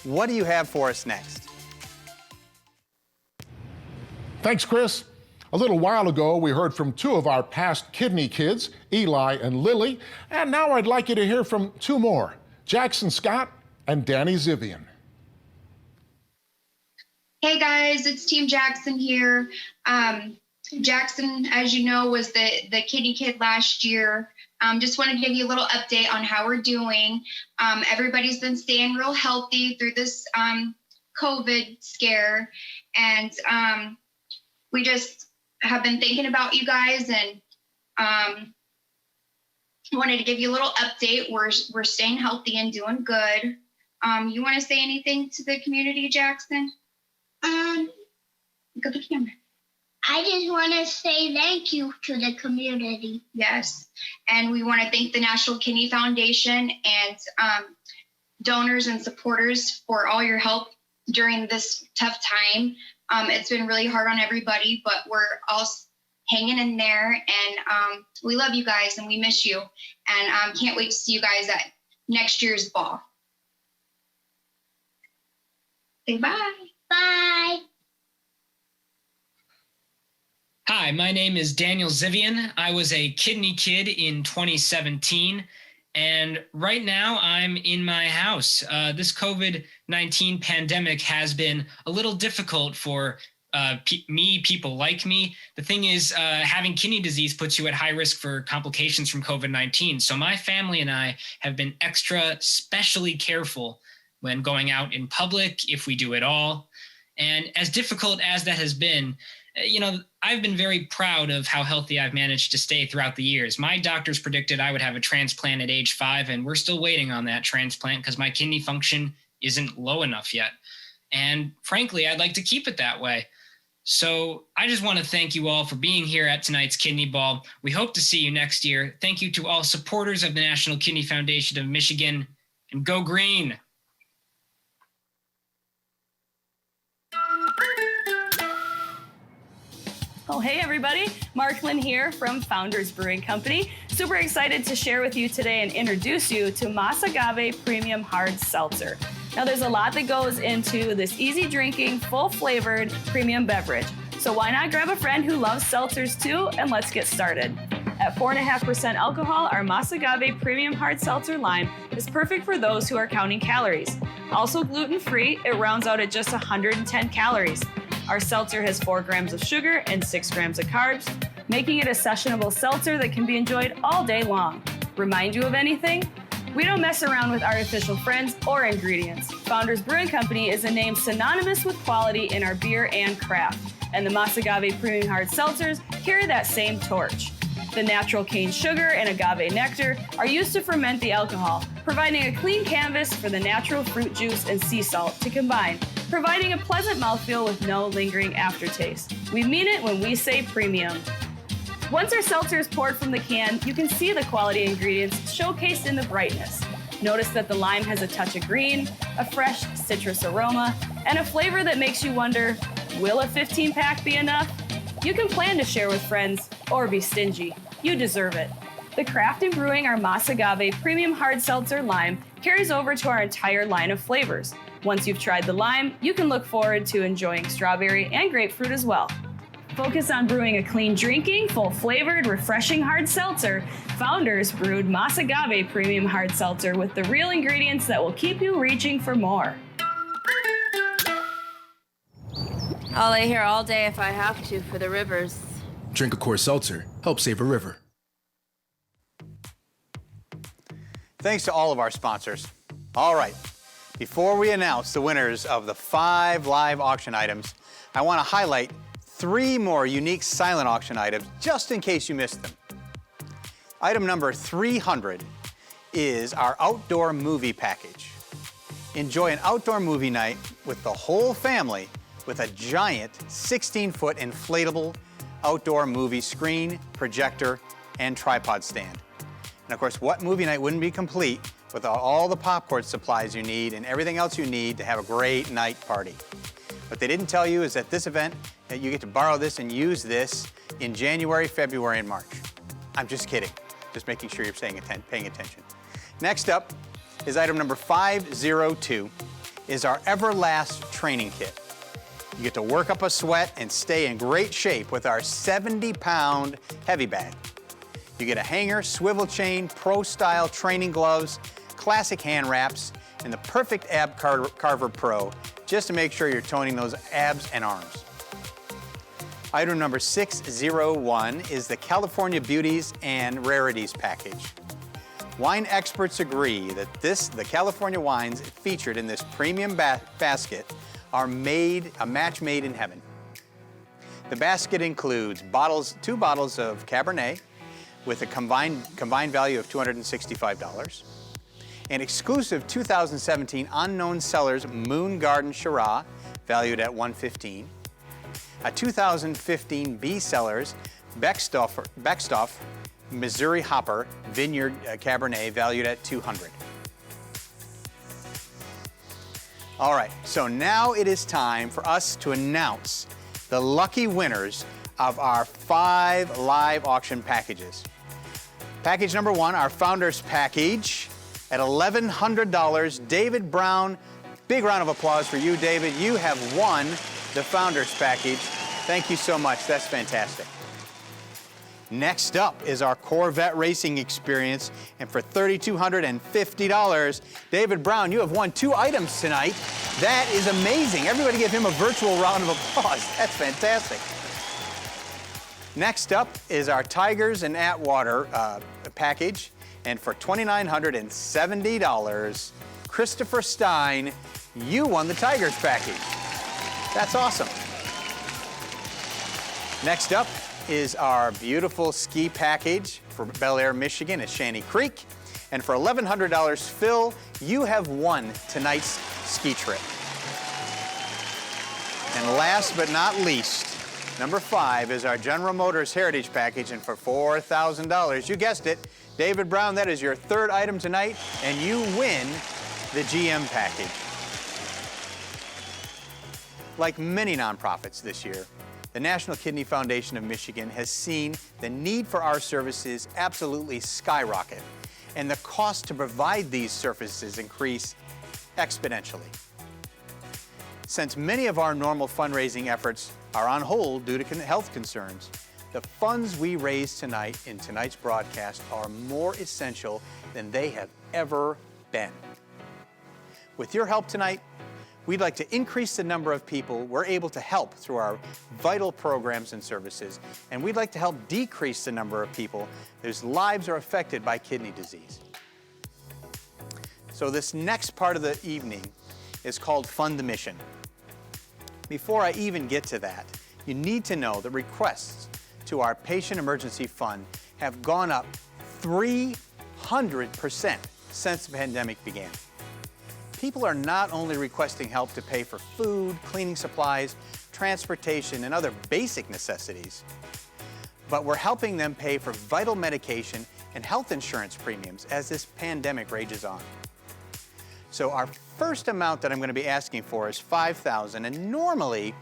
What do you have for us next? Thanks, Chris. A little while ago, we heard from two of our past kidney kids, Eli and Lily, and now I'd like you to hear from two more, Jackson Scott and Danny Zivian. Hey guys, it's Team Jackson here. Jackson, as you know, was the kidney kid last year. Just wanted to give you a little update on how we're doing. Everybody's been staying real healthy through this COVID scare, and we just have been thinking about you guys and wanted to give you a little update. We're staying healthy and doing good. You want to say anything to the community, Jackson? Go to the camera. I just want to say thank you to the community. Yes, and we want to thank the National Kidney Foundation and donors and supporters for all your help during this tough time. It's been really hard on everybody, but we're all hanging in there, and we love you guys and we miss you, and can't wait to see you guys at next year's ball. Say bye. Bye. Hi, my name is Daniel Zivian. I was a kidney kid in 2017, and right now I'm in my house. This COVID-19 pandemic has been a little difficult for people like me. The thing is, having kidney disease puts you at high risk for complications from COVID-19. So my family and I have been especially careful when going out in public, if we do at all. And as difficult as that has been, I've been very proud of how healthy I've managed to stay throughout the years. My doctors predicted I would have a transplant at age 5, and we're still waiting on that transplant because my kidney function isn't low enough yet. And frankly, I'd like to keep it that way. So I just want to thank you all for being here at tonight's Kidney Ball. We hope to see you next year. Thank you to all supporters of the National Kidney Foundation of Michigan, and go green. Oh, hey everybody, Mark Lynn here from Founders Brewing Company. Super excited to share with you today and introduce you to Mas Agave Premium Hard Seltzer. Now there's a lot that goes into this easy drinking, full flavored premium beverage. So why not grab a friend who loves seltzers too, and let's get started. At 4.5% alcohol, our Mas Agave Premium Hard Seltzer Lime is perfect for those who are counting calories. Also gluten-free, it rounds out at just 110 calories. Our seltzer has 4 grams of sugar and 6 grams of carbs, making it a sessionable seltzer that can be enjoyed all day long. Remind you of anything? We don't mess around with artificial friends or ingredients. Founders Brewing Company is a name synonymous with quality in our beer and craft, and the Mas Agave Premium Hard Seltzers carry that same torch. The natural cane sugar and agave nectar are used to ferment the alcohol, providing a clean canvas for the natural fruit juice and sea salt to combine, providing a pleasant mouthfeel with no lingering aftertaste. We mean it when we say premium. Once our seltzer is poured from the can, you can see the quality ingredients showcased in the brightness. Notice that the lime has a touch of green, a fresh citrus aroma, and a flavor that makes you wonder, will a 15-pack be enough? You can plan to share with friends or be stingy. You deserve it. The craft in brewing our Mas Agave Premium Hard Seltzer Lime carries over to our entire line of flavors. Once you've tried the lime, you can look forward to enjoying strawberry and grapefruit as well. Focus on brewing a clean drinking, full-flavored, refreshing hard seltzer. Founders brewed Mas Agave Premium Hard Seltzer with the real ingredients that will keep you reaching for more. I'll lay here all day if I have to for the rivers. Drink a Coors Seltzer. Help save a river. Thanks to all of our sponsors. All right, before we announce the winners of the 5 live auction items, I want to highlight 3 more unique silent auction items just in case you missed them. Item number 300 is our outdoor movie package. Enjoy an outdoor movie night with the whole family with a giant 16-foot inflatable outdoor movie screen, projector, and tripod stand. And of course, what movie night wouldn't be complete without all the popcorn supplies you need and everything else you need to have a great night party. What they didn't tell you is that this event, that you get to borrow this and use this in January, February, and March. I'm just kidding. Just making sure you're paying attention. Next up is item number 502, is our Everlast training kit. You get to work up a sweat and stay in great shape with our 70-pound heavy bag. You get a hanger, swivel chain, pro-style training gloves, classic hand wraps, and the perfect Ab Carver Pro, just to make sure you're toning those abs and arms. Item number 601 is the California Beauties and Rarities package. Wine experts agree that the California wines featured in this premium basket are a match made in heaven. The basket includes 2 bottles of Cabernet with a combined value of $265, an exclusive 2017 Unknown Cellars Moon Garden Shiraz valued at $115, a 2015 B Cellars Beckstoff Missouri Hopper Vineyard Cabernet valued at $200. All right, so now it is time for us to announce the lucky winners of our 5 live auction packages. Package number 1, our Founders Package at $1,100. David Brown, big round of applause for you, David. You have won the Founders Package. Thank you so much, that's fantastic. Next up is our Corvette Racing Experience, and for $3,250, David Brown, you have won 2 items tonight. That is amazing. Everybody give him a virtual round of applause. That's fantastic. Next up is our Tigers and Atwater package, and for $2,970, Christopher Stein, you won the Tigers package. That's awesome. Next up is our beautiful ski package for Bel Air, Michigan at Shanty Creek. And for $1,100, Phil, you have won tonight's ski trip. And last but not least, number 5 is our General Motors Heritage Package, and for $4,000, you guessed it, David Brown, that is your 3rd item tonight, and you win the GM package. Like many nonprofits this year, the National Kidney Foundation of Michigan has seen the need for our services absolutely skyrocket, and the cost to provide these services increase exponentially. Since many of our normal fundraising efforts are on hold due to health concerns, the funds we raise tonight in tonight's broadcast are more essential than they have ever been. With your help tonight, we'd like to increase the number of people we're able to help through our vital programs and services, and we'd like to help decrease the number of people whose lives are affected by kidney disease. So this next part of the evening is called Fund the Mission. Before I even get to that, you need to know that requests to our Patient Emergency Fund have gone up 300% since the pandemic began. People are not only requesting help to pay for food, cleaning supplies, transportation, and other basic necessities, but we're helping them pay for vital medication and health insurance premiums as this pandemic rages on. So our first amount that I'm going to be asking for is $5,000, and normally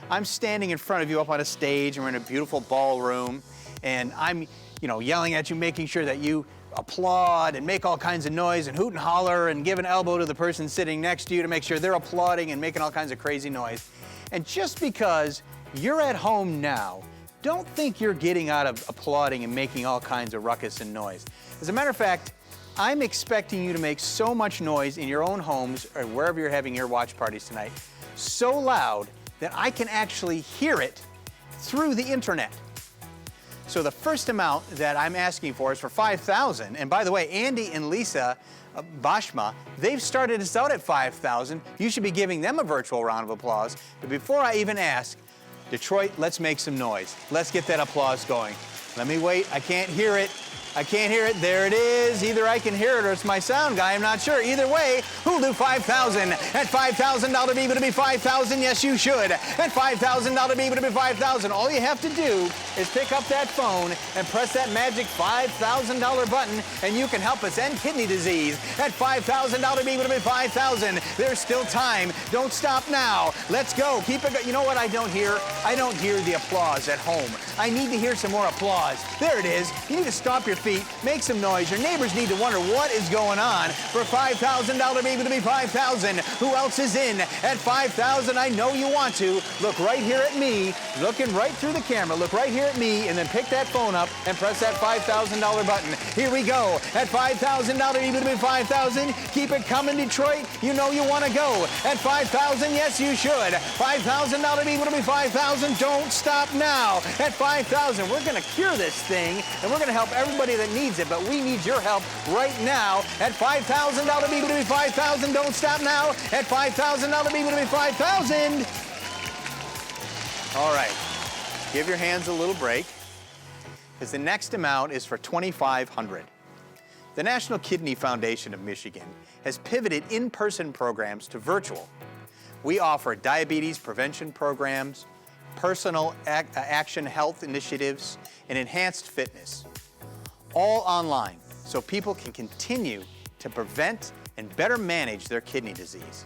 I'm standing in front of you up on a stage, and we're in a beautiful ballroom, and I'm, yelling at you, making sure that you applaud and make all kinds of noise and hoot and holler and give an elbow to the person sitting next to you to make sure they're applauding and making all kinds of crazy noise. And just because you're at home now, don't think you're getting out of applauding and making all kinds of ruckus and noise. As a matter of fact, I'm expecting you to make so much noise in your own homes or wherever you're having your watch parties tonight, so loud that I can actually hear it through the internet. So the first amount that I'm asking for is for $5,000. And by the way, Andy and Lisa Bashma, they've started us out at $5,000. You should be giving them a virtual round of applause. But before I even ask, Detroit, let's make some noise. Let's get that applause going. Let me wait. I can't hear it. I can't hear it. There it is. Either I can hear it or it's my sound guy. I'm not sure. Either way, who'll do $5,000? At $5,000 be able to be $5,000? Yes, you should. At $5,000 be able to be $5,000. All you have to do is pick up that phone and press that magic $5,000 button, and you can help us end kidney disease. At $5,000 be able to be $5,000. There's still time. Don't stop now. Let's go. Keep it. You know what I don't hear? I don't hear the applause at home. I need to hear some more applause. There it is. You need to stomp your feet, make some noise. Your neighbors need to wonder what is going on. For $5,000 be able to be $5,000. Who else is in? At $5,000, I know you want to. Look right here at me, looking right through the camera. Look right here at me, and then pick that phone up and press that $5,000 button. Here we go. At $5,000 be able to be $5,000. Keep it coming, Detroit. You know you want to go. At $5,000, yes, you should. $5,000 be able to be $5,000. Don't stop now. At $5,000, we're going to cure this thing, and we're going to help everybody that needs it, but we need your help right now. At $5,000 be able to be $5,000. Don't stop now. At $5,000 be able to be $5,000. All right, give your hands a little break, because the next amount is for $2,500. The National Kidney Foundation of Michigan has pivoted in-person programs to virtual. We offer diabetes prevention programs, personal action health initiatives, and enhanced fitness, all online, so people can continue to prevent and better manage their kidney disease.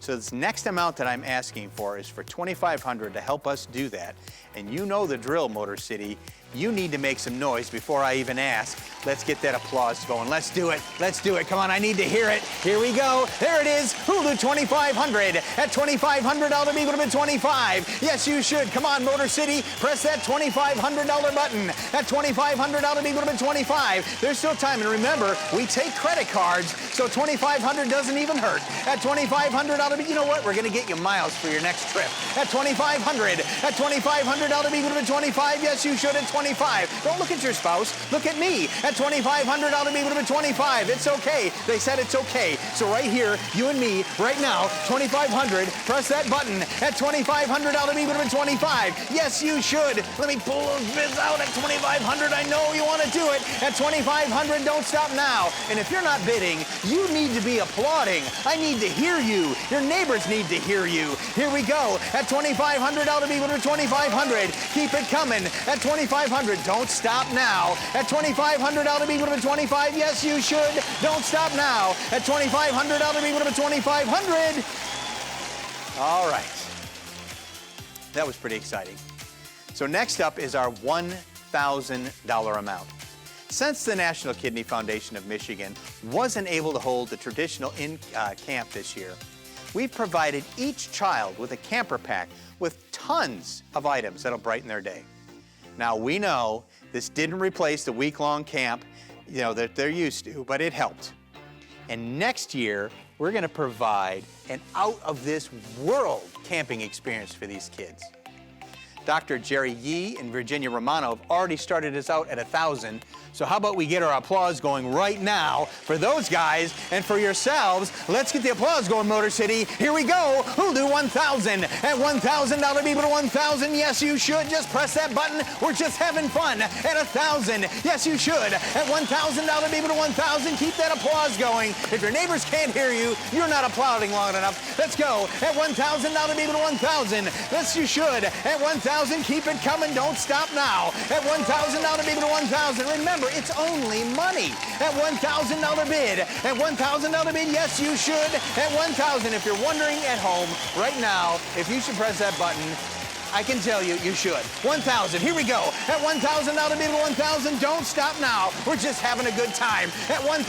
So this next amount that I'm asking for is for $2,500 to help us do that. And you know the drill, Motor City. You need to make some noise before I even ask. Let's get that applause going. Let's do it. Let's do it. Come on, I need to hear it. Here we go. There it is. Who'll do $2,500? At $2,500 be able to be $25,000. Yes, you should. Come on, Motor City. Press that $2,500 button. At $2,500 be able to be $25,000. There's still time. And remember, we take credit cards, so $2,500 doesn't even hurt. At $2,500, you know what? We're going to get you miles for your next trip. At $2,500. At $2,500 be able to be $25,000. Yes, you should. At $25,000. Don't look at your spouse. Look at me. At $2,500 be able to be $25,000. It's okay. They said it's okay. So right here, you and me, right now, $2,500. Press that button. At $2,500 be able to be $25,000. Yes, you should. Let me pull those bids out at $2,500. I know you want to do it. At $2,500, don't stop now. And if you're not bidding, you need to be applauding. I need to hear you. Your neighbors need to hear you. Here we go. At $2,500 be able to be $2,500. Keep it coming. At $2,500, don't stop now. At $2,500 be able to be $25,000. Yes, you should. Don't stop now. At $2,500 be able to be $2,500. All right. That was pretty exciting. So next up is our $1,000 amount. Since the National Kidney Foundation of Michigan wasn't able to hold the traditional camp this year, we've provided each child with a camper pack with tons of items that'll brighten their day. Now, we know this didn't replace the week-long camp, that they're used to, but it helped. And next year, we're going to provide an out-of-this-world camping experience for these kids. Dr. Jerry Yee and Virginia Romano have already started us out at $1,000. So how about we get our applause going right now for those guys and for yourselves. Let's get the applause going, Motor City. Here we go. Who'll do $1,000? At $1,000 be able to $1,000. Yes, you should. Just press that button. We're just having fun. At $1,000. Yes, you should. At $1,000 be able to $1,000. Keep that applause going. If your neighbors can't hear you, you're not applauding long enough. Let's go. At $1,000 be able to $1,000. Yes, you should. At $1,000, keep it coming. Don't stop now. At $1,000 be able to $1,000. Remember, it's only money. At $1,000 bid. At $1,000 bid, yes, you should. At $1,000, if you're wondering at home right now if you should press that button, I can tell you, you should. 1,000, here we go. At 1,000, now to be 1,000, don't stop now. We're just having a good time. At 1,000,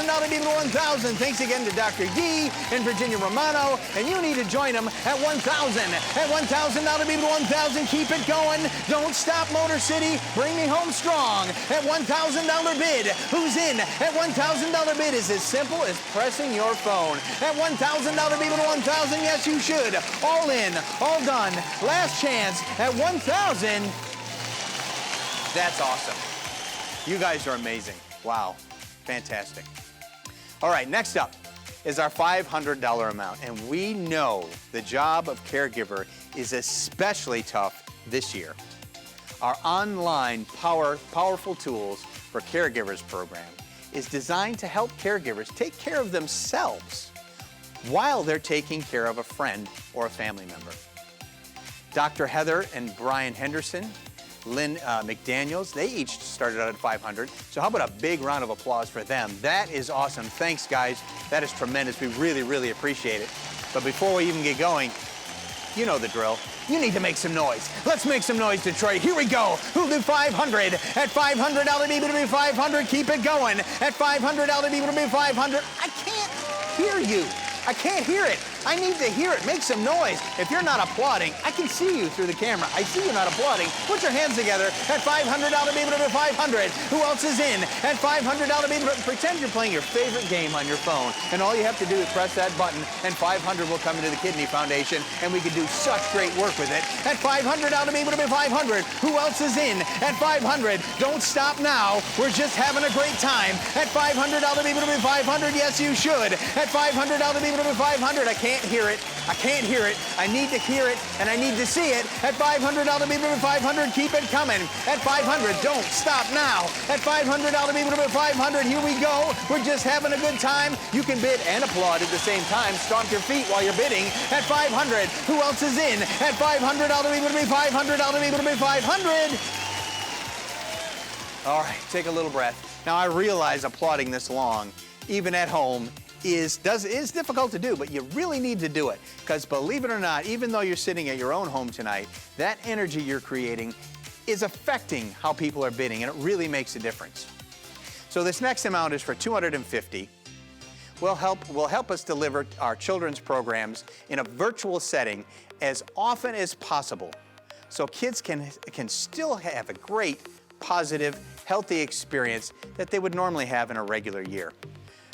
now to be 1,000. Thanks again to Dr. Yee and Virginia Romano, and you need to join them at 1,000. At 1,000, now to be 1,000, keep it going. Don't stop, Motor City, bring me home strong. At $1,000 bid, who's in? At $1,000 bid is as simple as pressing your phone. At $1,000 bid, 1,000, yes you should. All in, all done, last chance at 1,000. That's awesome. You guys are amazing. Wow, fantastic. All right, next up is our $500 amount. And we know the job of caregiver is especially tough this year. Our online Powerful Tools for Caregivers program is designed to help caregivers take care of themselves while they're taking care of a friend or a family member. Dr. Heather and Brian Henderson, Lynn McDaniels, they each started out at $500. So how about a big round of applause for them? That is awesome. Thanks, guys. That is tremendous. We really, really appreciate it. But before we even get going, you know the drill. You need to make some noise. Let's make some noise, Detroit. Here we go. Who'll do 500? At $500, it'll be 500. Keep it going. At $500, it'll be 500. I can't hear you. I can't hear it. I need to hear it. Make some noise. If you're not applauding, I can see you through the camera. I see you not applauding. Put your hands together. At $500, it'll be 500. Who else is in? At $500, pretend you're playing your favorite game on your phone, and all you have to do is press that button, and 500 will come into the Kidney Foundation, and we can do such great work with it. At $500, it'll be 500. Who else is in? At 500, don't stop now. We're just having a great time. At $500, it'll be 500. Yes, you should. At $500, it'll be 500. I can't hear it. I can't hear it. I need to hear it, and I need to see it. At $500, it'll be 500. Keep it coming. At 500, don't stop now. At $500, it'll be 500. Here we go. We're just having a good time. You can bid and applaud at the same time. Stomp your feet while you're bidding. At 500, who else is in? At $500, it'll be 500. It'll be 500. All right, take a little breath. Now, I realize applauding this long, even at home, is difficult to do, but you really need to do it. Because believe it or not, even though you're sitting at your own home tonight, that energy you're creating is affecting how people are bidding, and it really makes a difference. So this next amount is for $250. Will help us deliver our children's programs in a virtual setting as often as possible, so kids can still have a great, positive, healthy experience that they would normally have in a regular year.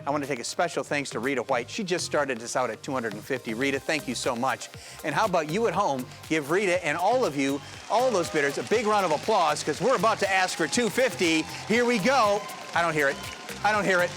I want to take a special thanks to Rita White. She just started us out at $250. Rita, thank you so much. And how about you at home? Give Rita and all of you, all those bidders, a big round of applause, because we're about to ask for $250. Here we go. I don't hear it. I don't hear it.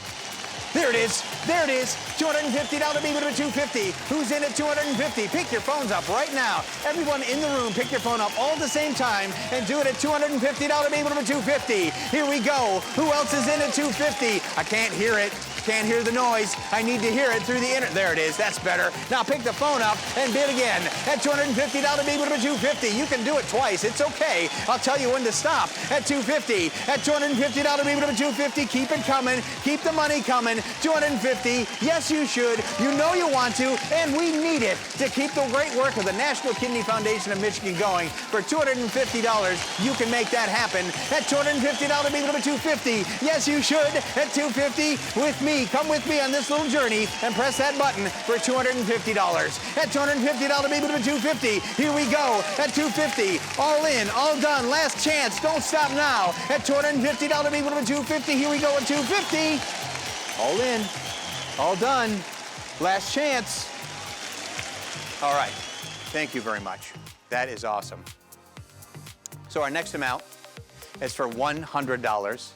There it is. There it is. $250 bid to $250. Who's in at $250? Pick your phones up right now. Everyone in the room, pick your phone up all at the same time and do it at $250 bid to $250. Here we go. Who else is in at $250? I can't hear it. Can't hear the noise. I need to hear it through the internet. There it is. That's better. Now pick the phone up and bid again. At $250 bid to $250. You can do it twice. It's okay. I'll tell you when to stop. At $250. At $250 bid to $250. Keep it coming. Keep the money coming. $250. Yes, you should. You know you want to, and we need it to keep the great work of the National Kidney Foundation of Michigan going. For $250, you can make that happen. At $250 bid to $250. Yes, you should. At $250 with me. Come with me on this little journey and press that button for $250. At $250 bid to $250. Here we go. At $250. All in. All done. Last chance. Don't stop now. At $250 bid to $250. Here we go at $250. All in, all done, last chance. All right, thank you very much. That is awesome. So our next amount is for $100.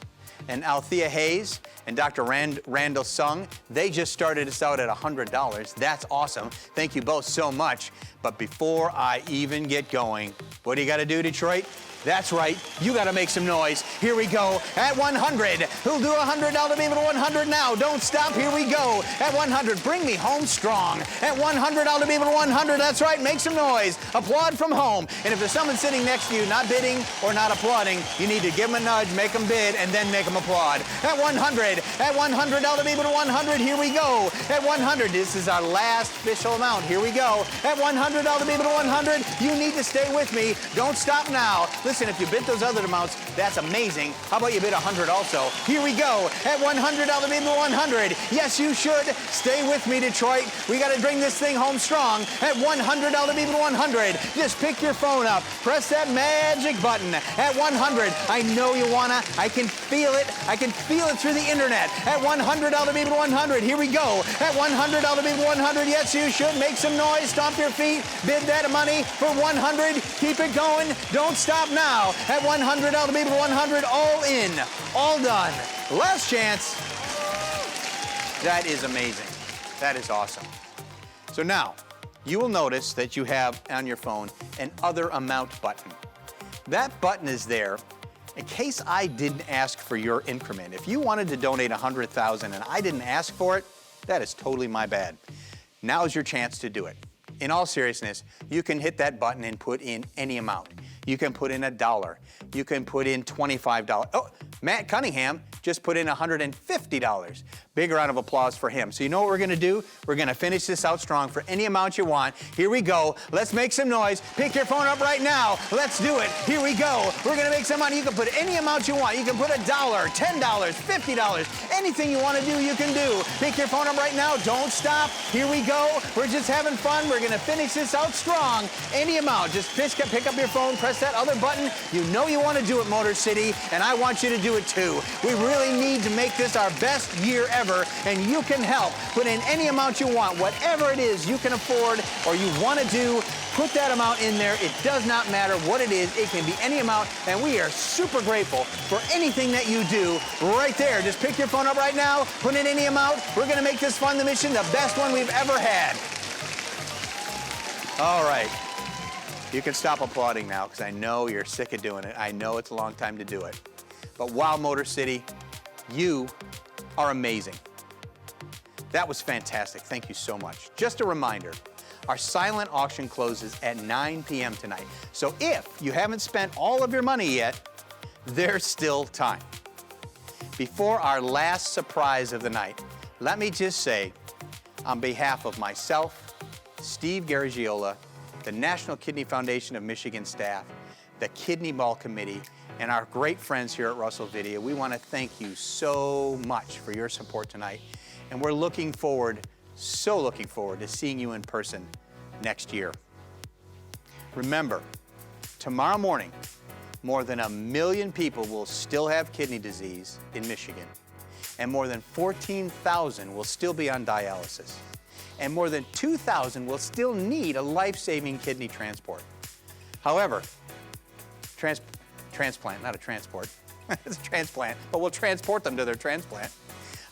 And Althea Hayes and Dr. Randall Sung, they just started us out at $100. That's awesome. Thank you both so much. But before I even get going, what do you got to do, Detroit? That's right, you gotta make some noise. Here we go, at 100. Who'll do $100 bid to 100 now? Don't stop, here we go. At 100, bring me home strong. At $100 bid to 100, that's right, make some noise. Applaud from home. And if there's someone sitting next to you not bidding or not applauding, you need to give them a nudge, make them bid, and then make them applaud. At 100, 100. At $100, baby to 100. Here we go. At 100, this is our last official amount. Here we go. At $100, baby to 100. You need to stay with me. Don't stop now. Listen, if you bid those other amounts, that's amazing. How about you bid 100 also? Here we go. At $100, baby to 100. Yes, you should. Stay with me, Detroit. We got to bring this thing home strong. At $100, baby to 100. Just pick your phone up. Press that magic button. At 100, I know you wanna. I can feel it. I can feel it through the internet. At $100, baby to 100. Here we go. At $100, baby to 100. Yes, you should. Make some noise. Stomp your feet. Bid that money for 100. Keep it going. Don't stop now. At $100, baby to 100. All in. All done. Last chance. That is amazing. That is awesome. So now, you will notice that you have on your phone an other amount button. That button is there in case I didn't ask for your increment. If you wanted to donate $100,000 and I didn't ask for it, that is totally my bad. Now's your chance to do it. In all seriousness, you can hit that button and put in any amount. You can put in $1. You can put in $25. Oh, Matt Cunningham just put in $150. Big round of applause for him. So you know what we're gonna do? We're gonna finish this out strong for any amount you want. Here we go. Let's make some noise. Pick your phone up right now. Let's do it. Here we go. We're gonna make some money. You can put any amount you want. You can put $1, $10, $50. Anything you wanna do, you can do. Pick your phone up right now. Don't stop. Here we go. We're just having fun. We're gonna finish this out strong. Any amount. Just pick up your phone, press that other button. You know you wanna do it, Motor City, and I want you to do it too. We really need to make this our best year ever, and you can help. Put in any amount you want, whatever it is you can afford or you want to do, put that amount in there. It does not matter what it is. It can be any amount, and we are super grateful for anything that you do right there. Just pick your phone up right now, put in any amount. We're going to make this Fund the Mission the best one we've ever had. All right. You can stop applauding now because I know you're sick of doing it. I know it's a long time to do it. But wow, Motor City, you are amazing. That was fantastic. Thank you so much. Just a reminder, our silent auction closes at 9 p.m. tonight. So if you haven't spent all of your money yet, there's still time. Before our last surprise of the night, let me just say, on behalf of myself, Steve Garagiola, the National Kidney Foundation of Michigan staff, the Kidney Ball Committee, and our great friends here at Russell Video, we want to thank you so much for your support tonight. And we're looking forward, so looking forward to seeing you in person next year. Remember, tomorrow morning, more than 1 million people will still have kidney disease in Michigan, and more than 14,000 will still be on dialysis, and more than 2,000 will still need a life-saving kidney transport. However, transplant, not a transport. It's a transplant, but we'll transport them to their transplant.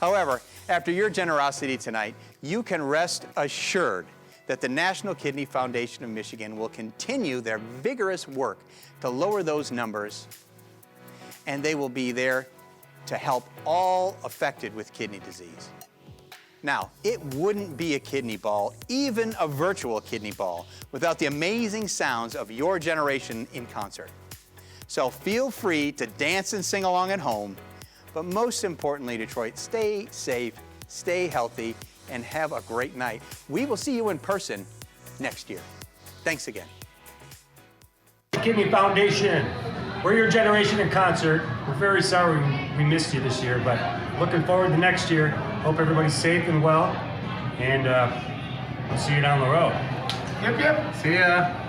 However, after your generosity tonight, you can rest assured that the National Kidney Foundation of Michigan will continue their vigorous work to lower those numbers, and they will be there to help all affected with kidney disease. Now, it wouldn't be a kidney ball, even a virtual kidney ball, without the amazing sounds of your generation in concert. So feel free to dance and sing along at home, but most importantly, Detroit, stay safe, stay healthy, and have a great night. We will see you in person next year. Thanks again. Kidney Foundation, we're your generation in concert. We're very sorry we missed you this year, but looking forward to next year. Hope everybody's safe and well, and we'll see you down the road. Yep, yep. See ya.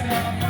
Thank you.